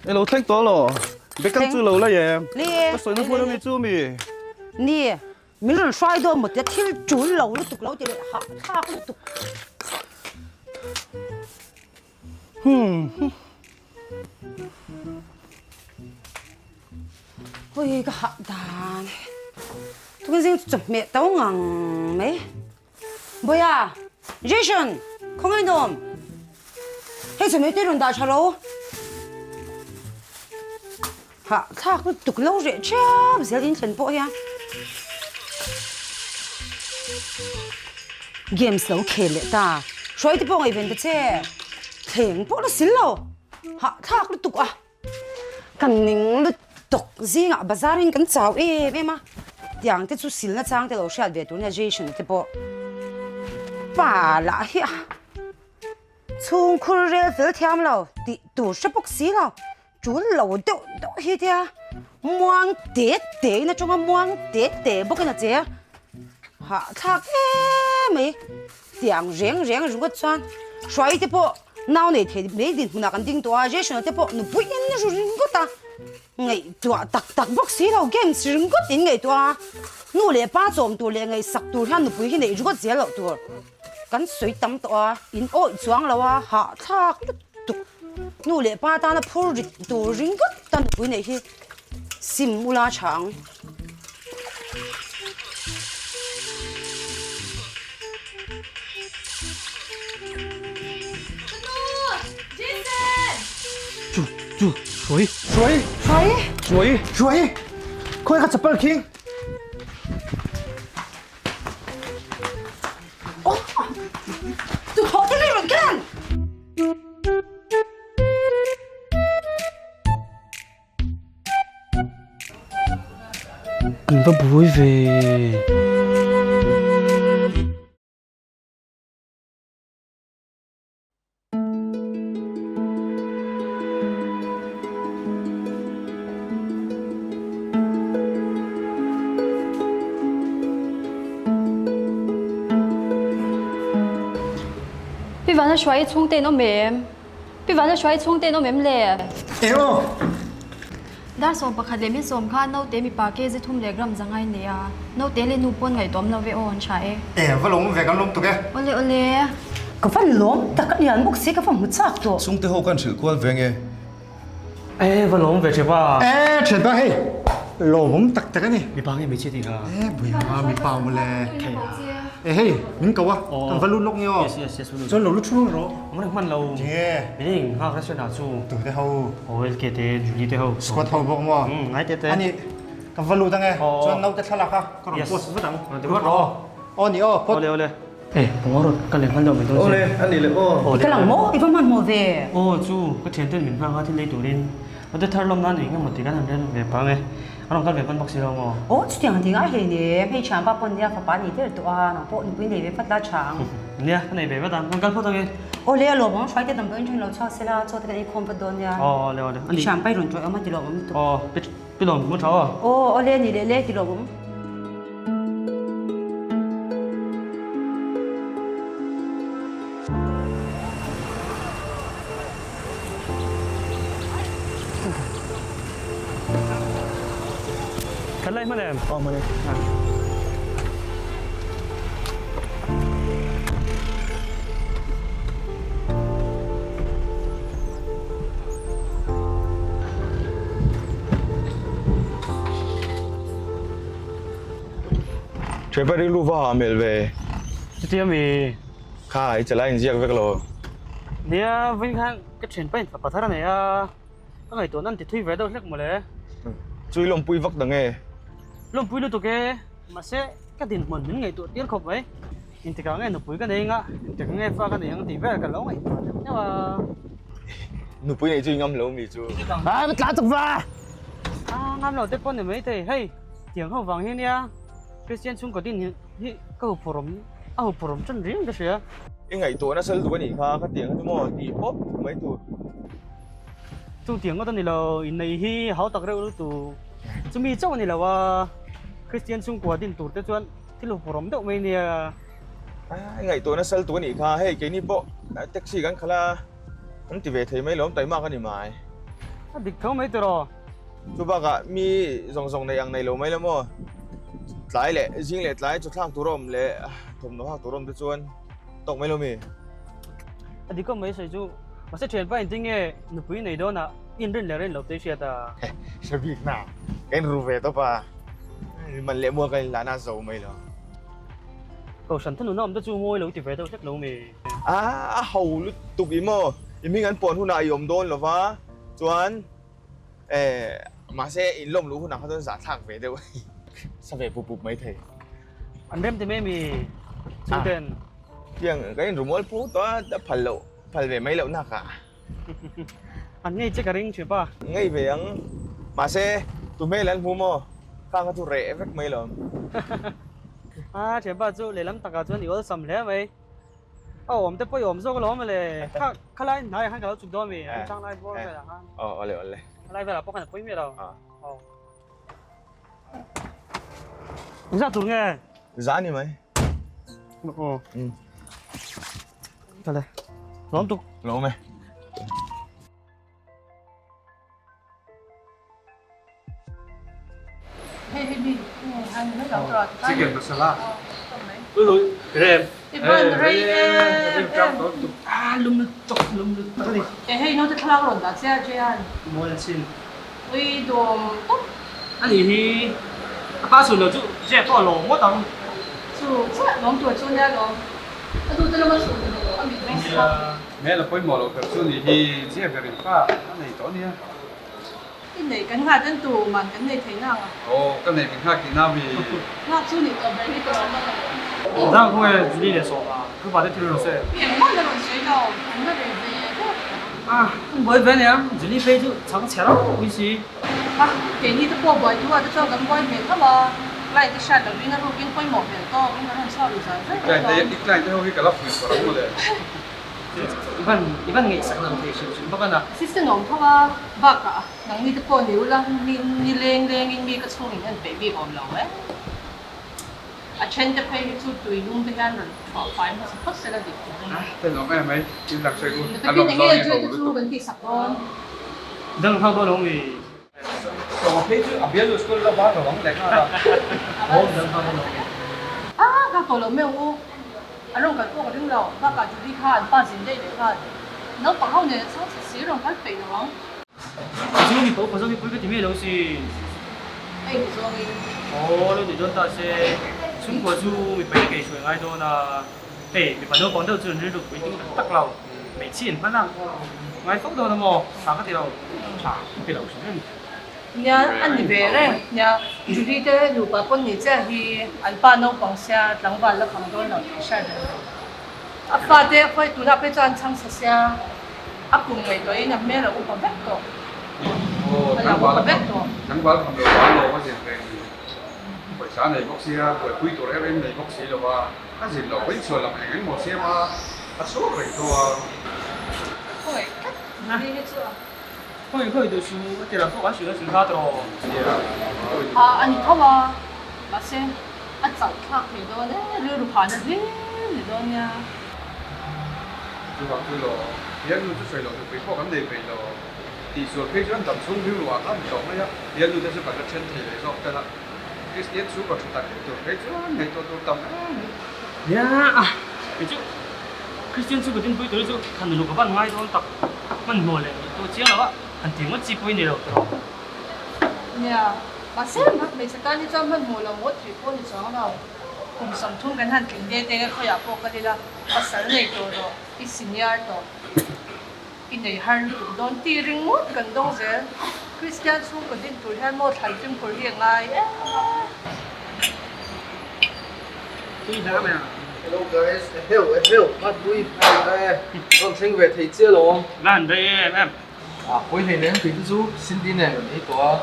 ไอ้เราแท่งตัวหรอเบกันจูเราแล้วยังนี่ก็สวยน้ำพุแล้วมีจูมีนี่มีเรื่อง衰到หมดจะที่จุนเราลูกตุกเราจะเลยหักท่าลูกตุกเฮ้ยก็หักดานทุกสิ่งจะเม็ดเต้างังไหมบ่ยาเจสันของไอ้หนุ่มให้จะไม่ได้รุ่นดาชาโลฮะถ้าคุณตุกเราเรียชอบเสียดินเฉินโป๊ะยังเกมส์เราเคเลยตาช่วยที่พวกไอ้เป็นเจ้เถียงพวกเราสิเราฮะถ้าคุณตุกอ่ะกันนิ่งลุตุกซิงอ่ะบาซารินกันเจ้าเอ๊ะมาอย่างที่สุดสิลนะจังที่เราเชื่อเวทุนเนี่ยเจสันที่พวกป่าละเฮีย从库尔菲尔天了，都是不死了，主老都迄点，忙得那种啊忙得不跟他这，哈他没，两人如果穿，所以这不脑内贴没定那个顶多啊，这是这不你不应那是人个的，哎多大不死了，game 是人个定哎多啊，努力把做多嘞哎十多天都不应那如果这了多。กันสวยตั้มตัวอินโอ้ยจวงแล้วว่าหาทักตุกนู่นเลยป้าตานะพูดตัวริงก็ตันปุ่นเนี่ยที่ซิมมูลาช่างจูสวยค่อยขัดสเปอร์คิงดูเขาที่ไหนเหมือนกัน根本不会飞。พี่วันจะช่วยชงเต้นน้องเมมพี่วันจะช่วยชงเต้นน้องเมมเลยเอ๋อด้านสมประคัดเลยมีสมค่าโน้ตเตมีปากเกจะทุ่มเล็กรำจังไงเนี่ยโน้ตเตเลยนูปนไงต้มเราเวออนใช้เอ๋ว่าลงเวกันลงตัวแกโอเลก็ฟันล้มแต่ก็ยันบุกซีก็ฟังมุดซักตัวส่งเตะหกันสื่อควอลเวง哎，我龙về chơi ba。เอ๋เฉินป่ะเฮ้ยลงตักตักนี่มีบ้างยังไม่เชื่อดีค่ะเอ๋บุยมามีเปล่ามาเลยเอ้เฮ้ยมิ้งกวะตั้งฟันรุ่นนกเนี่ยจนเราลุกชุ่มร้อมันเราเจ้ไม่ได้ยิงข้าวแค่ส่วนหน้าสู้ตัวเท้าโอ้ยเกตจูดีเท้าสควอตเท้าบอกมั้งไงเตะอันนี้กันฟันรุ่นตั้งไงจนเราจะทะลักอ่ะก็รอโพสต์ตั้งเดี๋ยวรออ๋อนี่อ๋อโอเลยเอ้ผมว่ารถกันเลยพันเดียวเป็นตัวโอเลยอันนี้เลยโอ้กำลังโม่อีกประมาณโม่เวโอ้จูก็เทียนเต้นเหมือนพระที่เลยตัวนี้เราจะทะเลาะนั่นเองก็หมดที่กันทำเรื่องแบบพังไงเราต้องการแบบพันบักซีเราโม่โอ้จุดอย่างที่ง่ายเลยเนี่ยให้ช้างป้าปนเนี่ยฟ้าป้านี่เท่าตัวน้องพวกนี่เป็นเด็กฟัดลาช้างเนี่ยในแบบว่าตามมันกันพูดตรงนี้โอ้เลี้ยหลวงช่วยแต่ตำรวจช่วยเราชอบเสียแล้วชอบแต่กันไอ้คอมพดอนเนี่ยอ๋อเร็วอีช้างไปหลุนช่วยเอามาติดหลวงตัวอ๋อไปหลงมุดเขาโอ้เลี้ยนี่เลี้ยติดหลวงกันเลยมาเลยอ๋อมาเลยช่วยไปรู้ว่าเมลเวจะยังมีข้าจะไล่ยิงเวกโลเนี่ยวิ่งข้างก็เฉินไปปัตตานีอ่ะก็ไงตัวนั้นติดที่เวดเล็กหมดเลยช่วยลงปุยวักดังไงลงปุยดูตัวแกมาเสะก็ดินเหมือนไงตัวเตี้ยขบไว้อินทิกาไงหนูปุยกันเองอ่ะแต่ก็ไงฟ้ากันเองตีเวกันแล้วไงเนี่ยว่าหนูปุยไหนช่วยงำเรามีจูมันกล้าตกฟ้างำเราเด็กคนเนี่ยไม่ได้เฮ้ยเถียงเขาฟังเฮียเนี่ยคริสเตียนชุ่มกับดินนี่ก็หุบผมหุบผมจนเรียงก็เสียยังไงตัวนั้นเซลตัวนี้ข้าก็เตียงทั้งหมดตีป๊อปไม่ตัวตัวเตียงก็ตอนนี้เราอินในที่เขาตักเร็วตัวจะมีเจ้านี่แหละว่าคริสเตียนชุ่มกว่าดินตัวแต่ส่วนที่เราผมเด็กไม่เนี่ยยังไงตัวนั้นเซลตัวนี้ข้าให้แกนี่ป๊อปแท็กซี่กันขลาผมตีเวทีไม่ล้มไต่มากกันนี่ไหม Dik thau mấy tờ rồi. chú bác ạ mi rong này ăn này lâu mấy lắm mò lái lệ riêng lệ lái cho thang tủ lệ thùng nó hàng tủ rôm chuan tông mấy lâu mi Dik có mấy sợi chú mà sẽ chuyển phải tiếng nghe nụ quý này đó na in đến lệ lên lộc tới xe ta. sao biết nào cái rùa về đó pa mình lệ mua cái lá na dầu mấy lo Cậu sẵn thân nó nằm tới chú môi lâu thì về đâu chắc lâu mì. hầu lúc tục im mò im mình ăn pon hôn ai yom đôn lo va chuan mà sẽ in lom lú hôn nàoเขาจะ giả thang về đâu sao về bụp mấy thầy Anh đem thì mấy mì chú tên. tiếng cái rùa mua phú đó đã phal về mấy lậu nạc à Anh nghe chắc cả ring chứ ba. ngay về ăn mà sẽ tụi mấy lần phú mò khang cái tụi rẻ vắt mấy lợm Chứ ba chú lấy lắm tạc cả chú anh yếu sầm lẽ vậy. Ôm tới bây ôm số cái lỗ mà lệ. Khá lại này hai cái chụp đó mì. Anh trang lại bố về là ha. ole Lại về là bố khăn bố mì đâu. Ra tụi nghe. giá như mấy Thôi đây. Lóm tục. lỗ mày chicken masala Ui, krem. Iban rey Lum tok lum tadi. hey no te khala ron da sia jian. Mo sin. Ui dom top Anh thì ba số nữa chú dẹp bỏ lỗ mất tao. su cha long tu chu nya long. Adu te lo ma su lo ami bes. mẹ là quay mỏ lộc tập xuân thì chỉ về rừng pha cái này tốt nha In nei kan ha den tu man kan nei theina nga. ồ cái này mình khác thì nào vì Na chu ni to very to ma. Đang không phải chỉ để số mà cứ bảo để thiếu rồi sẽ. Bien ma de lo sui dao, na de de. À, mới về nè, chỉ đi phê chứ chẳng chả đâu, quý gì. Ah, ke ni te po boy tu a te cho kan boy me ka ba. Lai te sha da ri na ro kin koi mo me to, kin na sa lu sa. cái này ít lại theo cái lắp mình vào đó rồi 이번 게 있어요. 이번은 Sister nong thawa ba ka. Nang ni te po ni ulang ni leng leng in mi ka chung in an baby om lo eh. A chen te pay chu tui lung te gan ron thwa fai ma sa se la dik. tên nó mẹ mấy im lặng xoay luôn Te ăn pi lộc ne do nge nghe ju cầu te lúc chu ban ti sak don. 등 하고 농이 còn cái chứ ở bên rồi school là bao rồi bóng đẹp ha 뭐 등 하고 농이. Ah, ka ko lo me u. Anong ka ko ding lo ba ka ju di kha ba jin dei de kha. No pa hao ne sa si rong ka pe lo. 지금이 또 버섯이 불게 되면 역시 Ai ni zo ni. 어,你说那些中国猪每个水爱多呢，嘿，你把那广州猪日都不一定得了，每次人不能，我福到那么啥个地方，啥地方是呢？ Nya an ni ve le nya ju di te lu pa pon ni cha hi an pa no pang sia tlang ba la kham don lo sha de. A fa de phoi tu na pe chan chang sa sia. A kum ngai to ina me la u pa bek to. ồ tháng qua là không được quá lâu quá gì về buổi sáng này bốc xe buổi cuối tuần em này bốc xe rồi mà cái gì là quýt rồi làm hành một xe mà cái số rồi thôi Phoi. Ni ni chu. 可以就是这两个完全是他的咯。 A ani thawa ba se a chang khak ni do ne ru ru pha na de ni do nya. tôi bảo tôi lo hiện luôn tôi xoay lo tôi phải có vấn đề về lo thì số phê chuẩn tầm xuống hưu là ăn chọn đấy á hiện luôn tôi sẽ phải cái chân thì để cho cái là cái tiết số của chúng ta tôi phê chuẩn này tôi tầm 야, 아, 이제 크리스티안 친구 된 보이더라 저 간을 놓고 반 많이 돈 딱만 몰래 또 지나가 한 팀은 지 보이네요 또. Nya ba se ma me sa ka ni cham han mo la mo tri po ni chang na. Kum sam thung kan han kin de te ko ya po ka dila a sar nei to do I senior to. In nei har tu don ti ring mo kan dong ze. Christian su ko din tur han mo thal tim ko ri ngai. 이 사람이야. Hello guys, em hiểu, bắt vui đây, con sinh về thầy chia luôn. 난 đây em. Ôi thầy ném thì chú xin đi này, ấy có,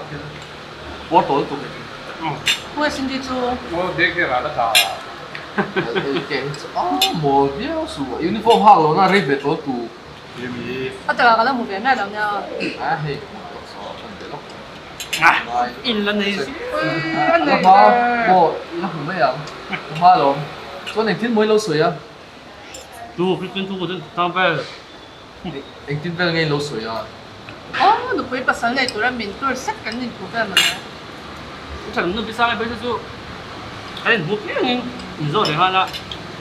có tối tụi mình. Mo sin di chu. tôi để cái là nó Thầy kèm, một điều số uniform học rồi na rip về tối tụ. thì mình A ta ka la mo ve na la nya. Hey, một số phần để lóc. 아, 인런 내. Nó hoa, bộ, nó không mấy ạ. Hoa rồi. Chỗ này thiên mới lâu sưởi à? 또 크리스티안 두고든 다음 발. Anh thiên về ngay lâu sưởi à? Nụ bấy bắt sẵn này tụi ra mình tôi sắc cắn nhìn tụi ra mà. Chẳng nó bị sao bây giờ chú cái hộp cái này rồi thì là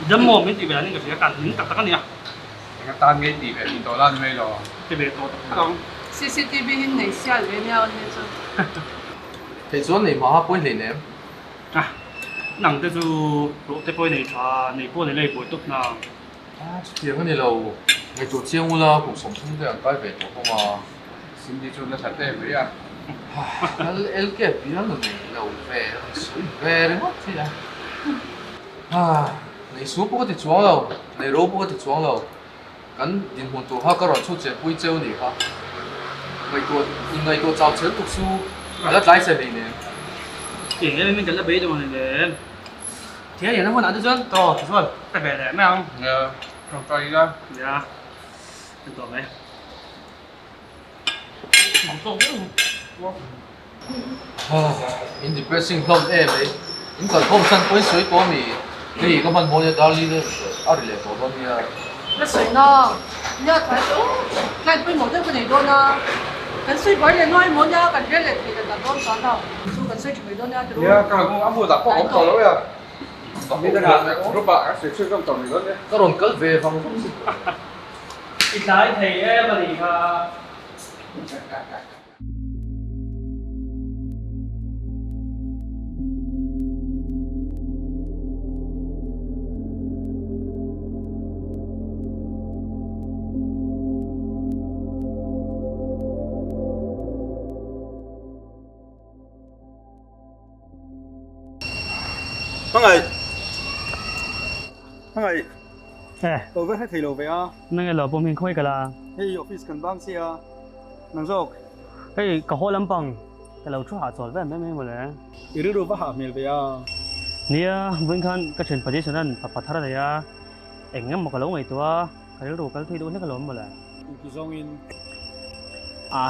dâm mồm bên thì về nên cái cản những tắc tắc này à cái tan cái tỷ về thì đó là mấy rồi cái về to không CCTV hình này xa về nhau như thế. thì chỗ này mà họ quên liền em à nặng cái chú lộ cái bôi này cho này bôi này lấy bôi tốt nào tiếng cái này lâu ngày tổ chiêu là cuộc sống không thể cái về tổ không mà xin đi chôn nó thật đẹp vậy à el cái biết là mình lâu về suy về đấy thế là này số bữa thì chuang lâu này rô bữa thì chuang lâu cái điện hồn tổ họ có rồi xuất hiện bôi treo này ha ngày tổ giáo程读书rất来这里呢chỉ cái mình cần là bế cho mọi người để thế thì nó muốn ăn cho chân to thì thôi cái về để mấy ông nhờ trong tay ra dạ được rồi đấy Depressing không em đấy những cái không sân với suối của mình thì có mình muốn đó đi ở đây là có bao nhiêu Nó sấy nó nhớ thấy cái bấy một cái này đôi nó cái suy bấy này nói muốn nhớ cái cái này thì là đôi sáng đâu su cái suy chuẩn bị đôi nhớ từ nhớ cái là cũng ăn mua đặt có ổn rồi đấy à bây giờ là lúc bạn sẽ chơi trong tầm này đấy có đồn cất về phòng không ít lại thì em là gì mà Hằng ngày ê tôi với hai thầy lộ về à nâng cái lò bông mình không cái là hey office cần bang xia năng dọc cái cả hồ lâm bằng cái lò chú hạ tròn với mấy một lẽ ý đồ với hạ miền về à nia vẫn còn cái chuyện positionนั้นปัดท่าอะไรอ่ะเอ็งงั้นมันก็ลงไอ้ตัวcái đồ cái thứ đồนี่ก็ล้มหมดเลย kỳ dòng in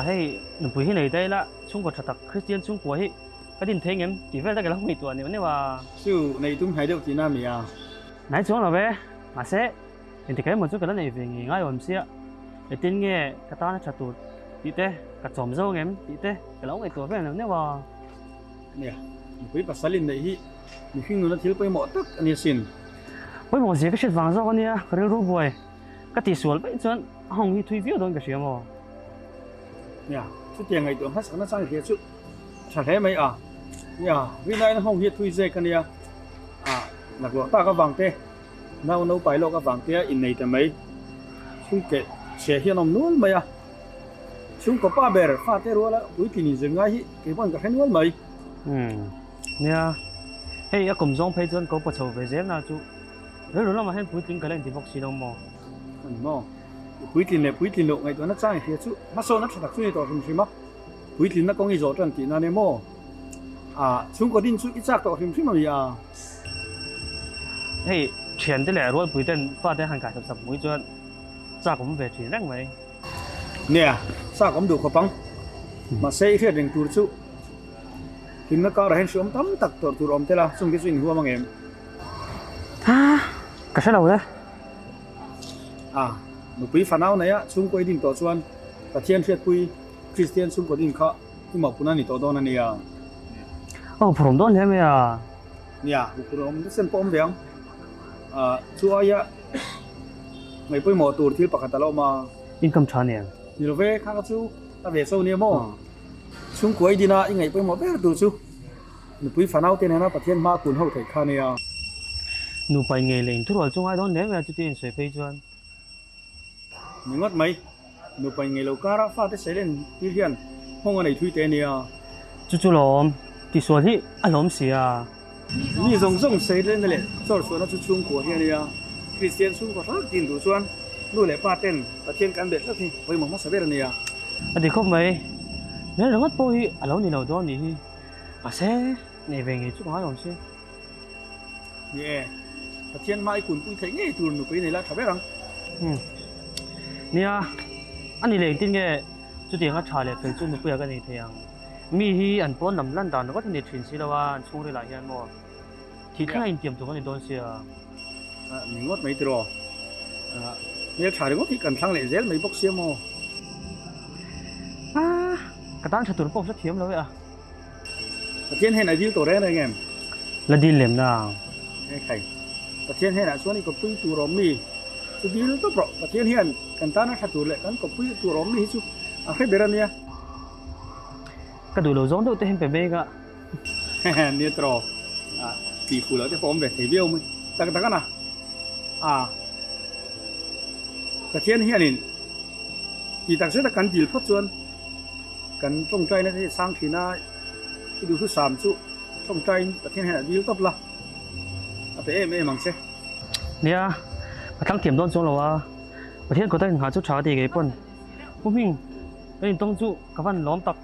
เฮ้ยหนุ่มผู้ที่ไหนได้ละช่วงก่อนถัดคริสเตียนช่วงกว่าที่ก็ดินเทงเอ็มตีเฟลได้ก็ล้มไอ้ตัวนี่วันนี้ว่า siêu này tung hai đầu thì nam mi à ไหนช่วงเราเว้มาเซ่เห็นที่แค่หมดช่วงกันแล้วในเวงง่ายกว่าเสียไอ้ตินเงี้ยกระต้านชัดตัวตีเต้กระจอมเจ้าเอ็มตีเต้ก็ล้มไอ้ตัวเว้นี่ว่า nè với bắt salin này hi mình khi nó thiếuไปหมดtất anh xin เฮ้ยหมดเสียก็เช็ดวางซะวันนี้ก็เรื่องรู้บ่อยก็ตีสวนไปจนห้องที่ทุยวิวโดนกระเสียมั้ง nè chút tiền ngày tuổi hết sáng nó sang kia chút chả thấy mấy à nè vì này nó không hiệt thui dây cái này à là của ta có vàng tê nấu nấu bài lo có vàng tê in này thì mấy chúng cái xe hiện ông nuốt mấy à chúng có ba bè pha tê rồi là cuối kỳ này dừng ngay hi cái bọn cái nuốt mấy เนี่ยเฮ้ยกลุ่มจงเพจจนก็ปวดหัวไปเจ็บนะจูแล้วรู้แล้วมาให้พูดถึงกันเรื่องที่บอกสิน้องมอ mò cuối kỳ này cuối kỳ lộ ngày tuổi nó sang thì chút mắt sâu nó thật sự to không xí mất cuối kỳ nó có nghĩ rõ trần thì nó nemo à chúng có tin chút ít chắc to không xí mà gì à เฮ้ยเขียนได้แหละรู้ว่าปุ๋ยเต้นฟาดได้ห่างกายสับปุ๋ยจนจากผมเวทีแรงไหม nè sao cũng được khó băng mà xây phía đỉnh tụt chút khi nó cao là hen xuống tắm tặc tụt ôm thế là xong cái chuyện hua bằng em ฮ่าก็ใช่เราเลย à một quý phản áo này á chúng có định tổ chuan và thiên phiệt quý Christian chúng có định khó nhưng mà cũng là tổ đó này à โอ้ผมโดนแล้วไหมอ่ะ nè một cái ông nó xem bom đéng à chú ai á ngày bây mò tụt thì bạc hạt tao mà อินคัมชาเนี่ย nhiều về khác chú ta về sau nhiều mò chúng có ý đi na ngày bây mò bé tụt chú một quý phản áo tên này nó và thiên ma cuốn hậu thể khan này à หนูไปไงเลยทุกวันจงไอ้โดนแล้วไหมจุดที่สวยไปจน những ngất mấy nụ bánh ngày lâu cá đã pha tới sấy lên tí hiền không này thui tên nè จู่ๆล้มที่ส่วนที่อารมณ์เสีย นี่รองsấy lên đây choส่วนนั้นชุ่มหัวเฮียเนี่ยคริสเตียนชุ่มกว่าทักดินดูส่วนนู่นแหละป้าเต้นตะเทียนกันเบ็ดสักทีไปมองมาสเบ็ดเนี่ย อันนี้ครบไหมแล้วเราก็ไปอารมณ์นี่เราโดนนี่มาเซ่ในเวงไงจุดหายของเสีย เนี่ยตะเทียนมาไอ้คุณปุ้ยไทยเนี่ยตัวหนูไปไหนละสเบ็ดรัง เนี่ยอันนี้เลยจริงแกจุดที่เขาชาเลยเป็นจุดหนูไปกันนี่เทียงมีที่อันป้อนลำลั่นดานก็จะเนี่ยถิ่นสิละว่าช่วงเวลาเย็นมั้งที่ข้างอินเตรียมตัวกันในโดนเสีย những ngót mấy từ rồi nếu trả được ngót thì cần sang lại dễ mấy bốc xiêm mò กระตั้งฉตุนปกสักเทียมแล้วอ่ะ ประเทศเห็นไอ้ดิลตัวแรกเลยไง ละดีเหลี่ยมนาง ไอ้ใครประเทศเห็นอ่ะส่วนนี้ก็ปุ้ยตัวรอมมีสุดดิลตัวเปราะประเทศเห็นกันตานะขัดตัวเลยกันก็ปุ้ยตัวรอมมีสุดอะไรเบรเนี่ย กระดูกเราจ้องดูแต่เห็นเป็นเมกะ เนี่ยตรอปีฟูแล้วจะพร้อมแบบเทียวมั้ยแต่กันนะประเทศเห็นนี่ปีตักเสร็จกันดิลพัดส่วนกันจงใจนะที่สร้างทีน่าที่ดูทุกสามสุจงใจประเทศเห็นดิลตบละไปเอ็มมังเส เนี่ยกระตั้งเทียมต้นช่วงเราว่าประเทศก็ได้หาจุดชาดีกี่ปนผู้มิงเป็นต้องจุกับวันล้อมตับ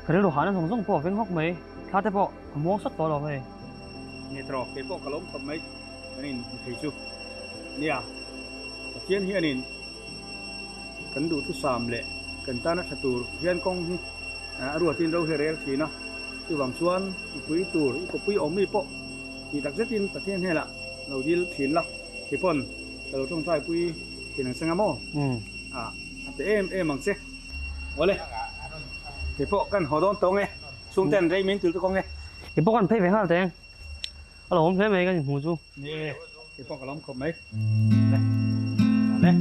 กระเรื่องเราหาในสองส่งพอเฟ้งฮอกไหมถ้าแต่พอม้วนสักตัวเราไหม เนี่ยตรอกเก็บพวกกระล้มทำไมนี่ถือชูเนี่ยเทียนเฮียนี่กันดูทุกสามเลยกันตานักตูเฮียนกงนี่รัวที่เราเฮเรลทีนะคือบางส่วนปุ้ยตูอีกปุ้ยอมีปะที่ตักเซตินประเทศนี่แหละเราดีลถิ่นละที่พ่นเราต้องใช้ปุ้ยที่หนังสังโมแต่เอ็มมังเสวะเลยที่พวกกันหัวโดนตรงไงช่วงเต้นไรมิ้นตื่นตัวกงไง cái bốc ăn phê phải hả thế ở hôm phê mấy cái gì hú chúนี่ที่พวกกระล้มคมไหมเลยเลย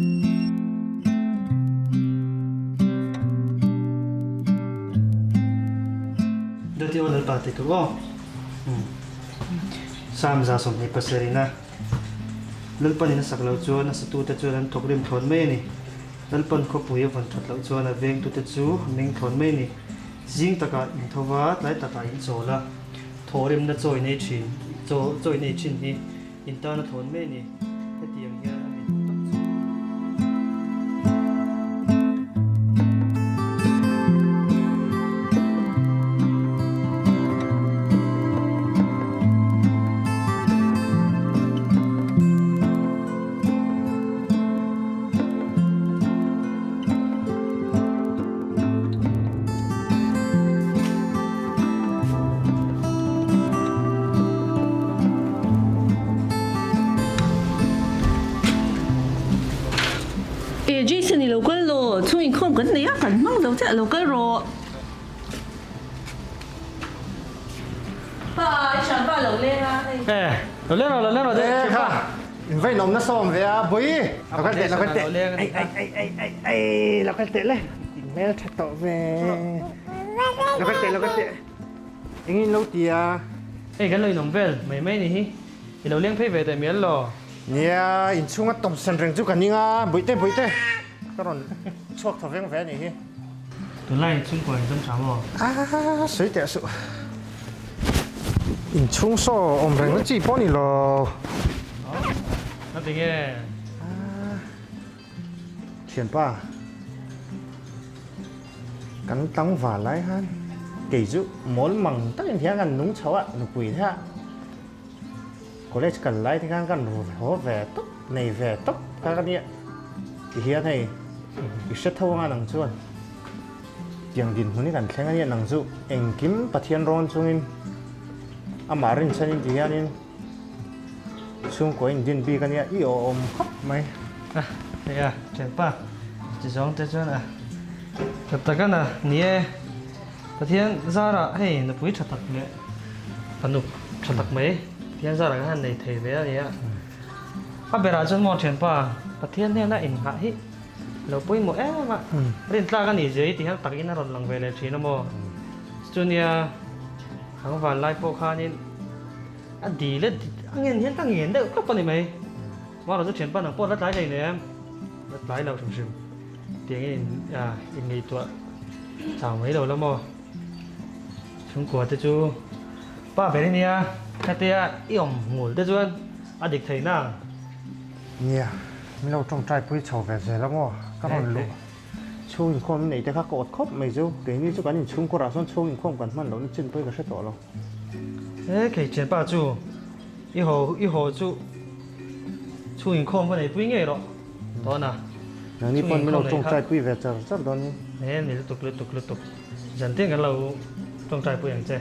đưa tiêu lên bát thì cũng sam ra sòng này passerina lên pan này sạc lâu chúa nó satu ta chúa lên thọc đêm thốn mê này lên pan có bùi vẫn thật lâu chúa là veng tu ta chúa mình thốn mê này riêng ta cả in thâu vá lại ta cả in số là thổ đêm nó trôi này chín trôi này chín đi in ta nó thốn mê này cái tiếng kia Jason 你老哥咯，终於看緊你啊！緊掹到隻老哥咯。爸，上班老靚啊！ ê nó lên rồi đấyค่ะphải nồng nó xòm về à bùiเราก็เตะเราก็เตะเลยแม่ถัดต่อvềเราก็เตะอย่างนี้เราเตีย ê cái lời nồng về mấy mấy này thì đầu liên phê về tại miến lò เนี่ยอินช่วงตบสันเริงจุกันนี่อ่ะบุยเต้ก็รอนชอบทำแฝงนี่ tụi này xung quanh trong sáng rồi สวยแต่สุอินช่วงโซ่อมแรงก็จีป้อนี่หรอ nó tính nghe เขียนป่ะกันตั้งหวานไรฮันกี่จุม้วนมังตั้งอย่างเที่ยกันนุ่งเช้าอ่ะหนุปุ๋ยแท้ก็เลยกันไล่ที่กันกันหัวแหวตุ๊บในแหวตุ๊บกันเนี่ยที่เฮียให้อีกเช็ดเท่ากันหนังชวนเตียงดินคนนี้กันแข่งกันเนี่ยหนังจุเอ็งกิมปะเทียนร้อนช่วงนี้อามารินชันที่เฮียนี่ช่วงก่อนดินบีกันเนี่ยอีอมครับไหม à đây à chuyện pa chỉ giống thế chứ à tập ta cái nào nhé ta thiên ra là hey nó bùi chặt tặc nhé phần nụ chặt tặc mấy thiên ra là cái hàng này thầy bé vậy á bây giờ chân mò chuyện pa ta thiên thiên lại in hạ hít nó bùi một em mà đến ta cái này dưới thì hắn tặc in nó lần về lại chỉ nó mò junior hắn vào live poker nên anh đi lên anh nhìn hiện tăng nhìn được các con này mày màเราจะเขียนปั้นหนังป้อนรัดร้ายใจเนี่ยรัดร้ายเราชิมๆเตียงอินในตัวสาวไว้เราแล้วมั้งช่วงกว่าจะจูป้าเป็นนี่อ่ะแค่เตี้ยอีอมงูจะจวนอดีตไทยนั่ง เนี่ยไม่เราจงใจพูดชาวแบบเสร็จแล้วมั้งก็มันรู้ช่วงคนไหนแต่ข้ากดครบไม่จูเดี๋ยวนี้จุกันนี่ช่วงคนเราส่วนช่วงคนกันมันเราเนี่ยจิ้นไปก็ใช่ต่อเรา เอ๊ะแค่เขียนป้าจู一号จู出现空不能不应该咯，当然。อย่างนี้คนไม่เราจงใจพูดแบบจะตอนนี้ เนี่ยนี่ตุกๆ人哋กันเราจงใจ不อย่างใจ。